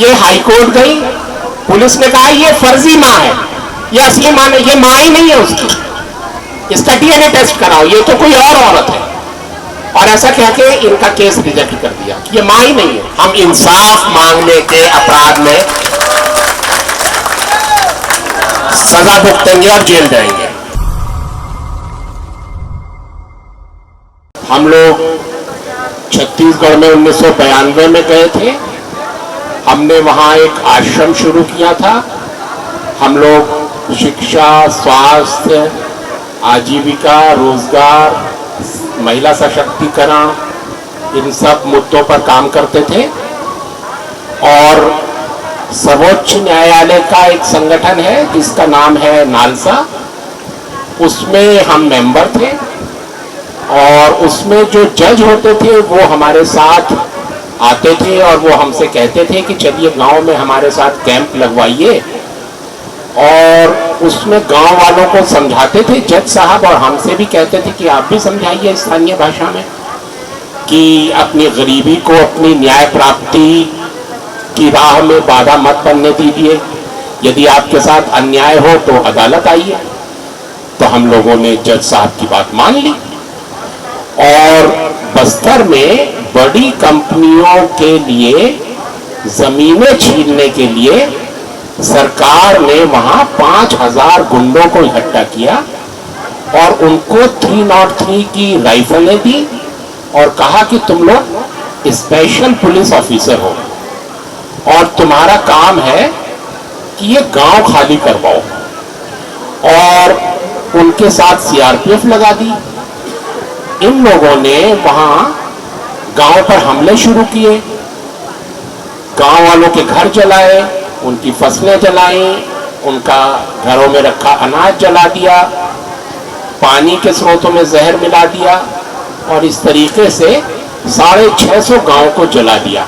ये हाईकोर्ट गई, पुलिस ने कहा ये फर्जी माँ है, ये असली माँ नहीं, ये माँ ही नहीं है उसकी, इसका डीएनए टेस्ट कराओ, ये तो कोई और औरत है। और ऐसा कह के इनका केस रिजेक्ट कर दिया कि ये माँ ही नहीं है। हम इंसाफ मांगने के अपराध में सजा भुगतेंगे और जेल जाएंगे। हम लोग छत्तीसगढ़ में 1992 में गए थे। हमने वहां एक आश्रम शुरू किया था। हम लोग शिक्षा, स्वास्थ्य, आजीविका, रोजगार, महिला सशक्तिकरण, इन सब मुद्दों पर काम करते थे। और सर्वोच्च न्यायालय का एक संगठन है जिसका नाम है नालसा, उसमें हम मेंबर थे। और उसमें जो जज होते थे वो हमारे साथ आते थे और वो हमसे कहते थे कि चलिए गांव में हमारे साथ कैंप लगवाइए। और उसमें गांव वालों को समझाते थे जज साहब, और हमसे भी कहते थे कि आप भी समझाइए स्थानीय भाषा में कि अपनी गरीबी को अपनी न्याय प्राप्ति की राह में बाधा मत बनने दीजिए। यदि आपके साथ अन्याय हो तो अदालत आइए। तो हम लोगों ने जज साहब की बात मान ली और बस्तर में बड़ी कंपनियों के लिए जमीनें छीनने के लिए सरकार ने वहां 5000 गुंडों को इकट्ठा किया और उनको 303 की राइफलें दी और कहा कि तुम लोग स्पेशल पुलिस ऑफिसर हो और तुम्हारा काम है कि ये गांव खाली करवाओ। और उनके साथ सीआरपीएफ लगा दी। इन लोगों ने वहां गांव पर हमले शुरू किए, गांव वालों के घर जलाए, उनकी फसलें जलाई, उनका घरों में रखा अनाज जला दिया, पानी के स्रोतों में जहर मिला दिया और इस तरीके से 650 गांव को जला दिया।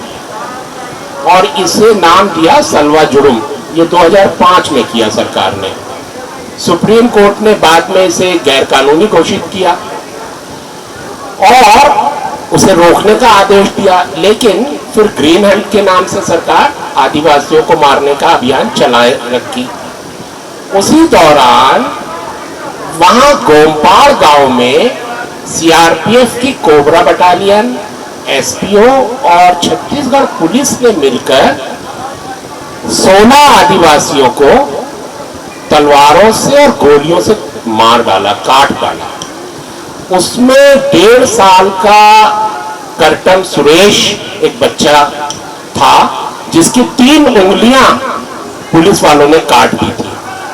और इसे नाम दिया सलवा जुर्म। ये 2005 में किया सरकार ने। सुप्रीम कोर्ट ने बाद में इसे गैरकानूनी घोषित किया और उसे रोकने का आदेश दिया। लेकिन फिर ग्रीन हंट के नाम से सरकार आदिवासियों को मारने का अभियान चलाए रखी। उसी दौरान वहां गोमपाड़ गांव में सीआरपीएफ की कोबरा बटालियन, एसपीओ और छत्तीसगढ़ पुलिस ने मिलकर 16 आदिवासियों को तलवारों से और गोलियों से मार डाला, काट डाला। उसमें 1.5 साल का करटन सुरेश एक बच्चा था जिसकी 3 उंगलियां पुलिस वालों ने काट दी थी।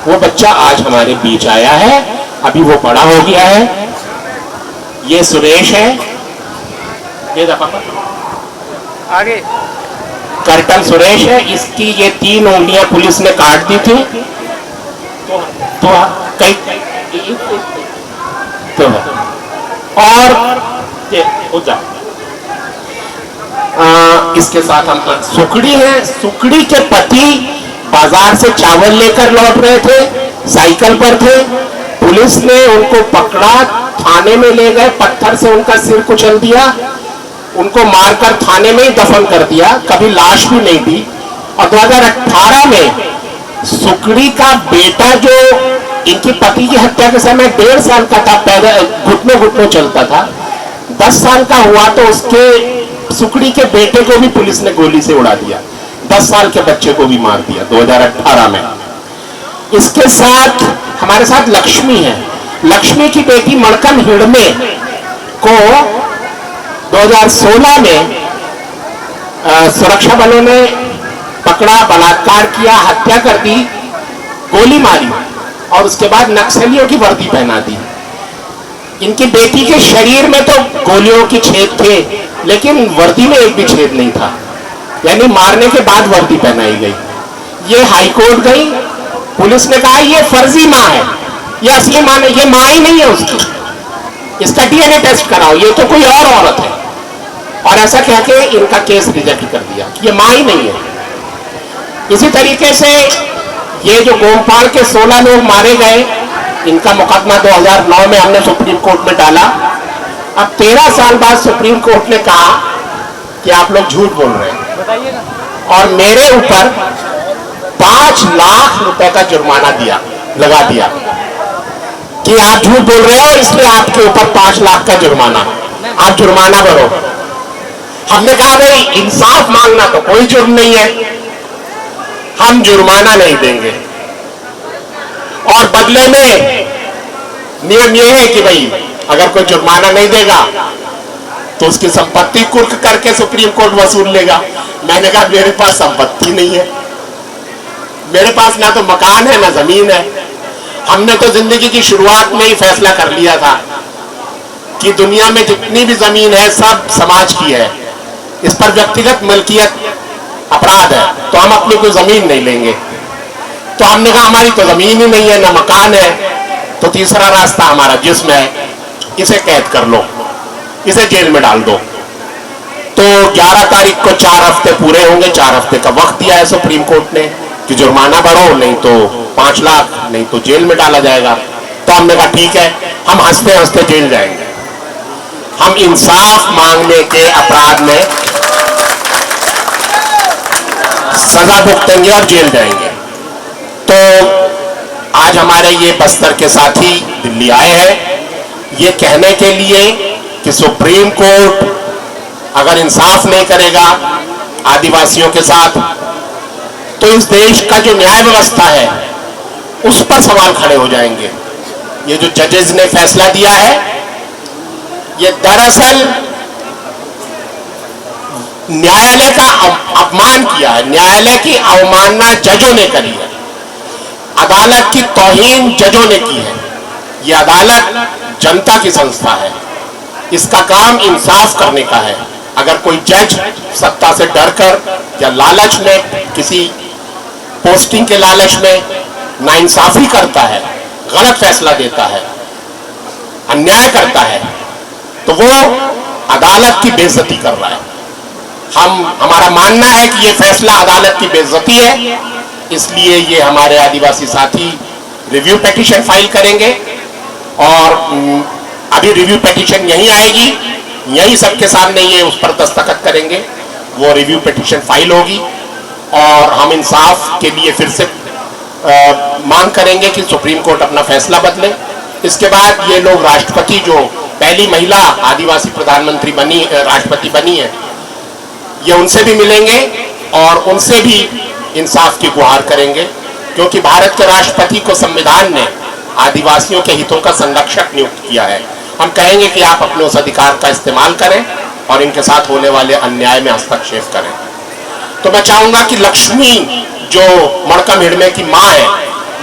वो बच्चा आज हमारे बीच आया है, अभी वो बड़ा हो गया है। ये सुरेश है, ये पापा आगे करटन सुरेश है। इसकी ये 3 उंगलियां पुलिस ने काट दी थी। तो कई तो और इसके साथ हम सुकड़ी है। सुकड़ी के पति बाजार से चावल लेकर लौट रहे थे, साइकिल पर थे। पुलिस ने उनको पकड़ा, थाने में ले गए, पत्थर से उनका सिर कुचल दिया, उनको मारकर थाने में ही दफन कर दिया, कभी लाश भी नहीं दी। और 2018 में सुकड़ी का बेटा जो इनकी पति की हत्या के समय 1.5 साल का था, पैदा घुटनों घुटनों चलता था, 10 साल का हुआ तो उसके सुकड़ी के बेटे को भी पुलिस ने गोली से उड़ा दिया। 10 साल के बच्चे को भी मार दिया 2018 में। इसके साथ हमारे साथ लक्ष्मी है। लक्ष्मी की बेटी मणकन हिड़मे को 2016 में सुरक्षा बलों ने पकड़ा, बलात्कार किया, हत्या कर दी, गोली मारी और उसके बाद नक्सलियों की वर्दी पहना दी। इनकी बेटी के शरीर में तो गोलियों की छेद थे लेकिन वर्दी में एक भी छेद नहीं था, यानी मारने के बाद वर्दी पहनाई गई। ये हाईकोर्ट गई, पुलिस ने कहा ये फर्जी माँ है, ये असली माँ नहीं, ये माँ ही नहीं है उसकी, इसका डीएनए टेस्ट कराओ, ये तो कोई और औरत है। और ऐसा कह के इनका केस रिजेक्ट कर दिया कि ये माँ ही नहीं है। इसी तरीके से ये जो गोमपाड़ के 16 लोग मारे गए, इनका मुकदमा 2009 में हमने सुप्रीम कोर्ट में डाला। अब 13 साल बाद सुप्रीम कोर्ट ने कहा कि आप लोग झूठ बोल रहे हैं। बताइए ना। और मेरे ऊपर 5 लाख रुपए का जुर्माना लगा दिया कि आप झूठ बोल रहे हो, इसलिए आपके ऊपर 5 लाख का जुर्माना, आप जुर्माना भरो। हमने कहा भाई इंसाफ मांगना तो कोई जुर्म नहीं है, हम जुर्माना नहीं देंगे, और बदले में नियम यह है कि भाई अगर कोई जुर्माना नहीं देगा तो उसकी संपत्ति कुर्क करके सुप्रीम कोर्ट वसूल लेगा। मैंने कहा मेरे पास संपत्ति नहीं है, मेरे पास ना तो मकान है ना जमीन है। हमने तो जिंदगी की शुरुआत में ही फैसला कर लिया था कि दुनिया में जितनी भी जमीन है सब समाज की है, इस पर व्यक्तिगत मलकियत अपराध है, तो हम अपनी कोई जमीन नहीं लेंगे। तो हमने कहा हमारी तो जमीन ही नहीं है ना मकान है, तो तीसरा रास्ता हमारा जिस्म है, इसे कैद कर लो, इसे जेल में डाल दो। तो 11 तारीख को 4 हफ्ते पूरे होंगे, 4 हफ्ते का वक्त दिया है सुप्रीम कोर्ट ने कि जुर्माना भरो, नहीं तो 5 लाख, नहीं तो जेल में डाला जाएगा। तो हमने कहा ठीक है, हम हंसते हंसते जेल जाएंगे, हम इंसाफ मांगने के अपराध में सजा भुगतेंगे और जेल जाएंगे। तो आज हमारे ये बस्तर के साथी दिल्ली आए हैं ये कहने के लिए कि सुप्रीम कोर्ट अगर इंसाफ नहीं करेगा आदिवासियों के साथ, तो इस देश का जो न्याय व्यवस्था है उस पर सवाल खड़े हो जाएंगे। ये जो जजेस ने फैसला दिया है, ये दरअसल न्यायालय का अपमान किया है, न्यायालय की अवमानना जजों ने करी है, अदालत की तौहीन जजों ने की है। ये अदालत जनता की संस्था है, इसका काम इंसाफ करने का है। अगर कोई जज सत्ता से डरकर या लालच में, किसी पोस्टिंग के लालच में नाइंसाफी करता है, गलत फैसला देता है, अन्याय करता है, तो वो अदालत की बेइज्जती कर रहा है। हमारा मानना है कि ये फैसला अदालत की बेइज्जती है, इसलिए ये हमारे आदिवासी साथी रिव्यू पिटीशन फाइल करेंगे, और अभी रिव्यू पिटीशन यहीं आएगी, यहीं सबके सामने ये उस पर दस्तखत करेंगे, वो रिव्यू पिटीशन फाइल होगी, और हम इंसाफ के लिए फिर से मांग करेंगे कि सुप्रीम कोर्ट अपना फैसला बदले। इसके बाद ये लोग राष्ट्रपति, जो पहली महिला आदिवासी प्रधानमंत्री बनी, राष्ट्रपति बनी है, ये उनसे भी मिलेंगे और उनसे भी इंसाफ की गुहार करेंगे, क्योंकि भारत के राष्ट्रपति को संविधान ने आदिवासियों के हितों का संरक्षक नियुक्त किया है। हम कहेंगे कि आप अपने उस अधिकार का इस्तेमाल करें और इनके साथ होने वाले अन्याय में हस्तक्षेप करें। तो मैं चाहूंगा कि लक्ष्मी, जो मड़कम हिड़मे की माँ है,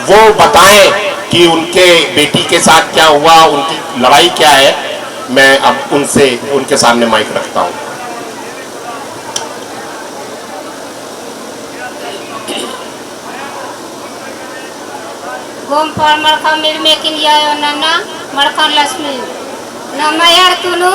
वो बताएं कि उनके बेटी के साथ क्या हुआ, उनकी लड़ाई क्या है। मैं अब उनके सामने माइक रखता हूं। गोमपाल मड़का मिल में किन नन्ना मड़का लक्ष्मी न मैयर तुनु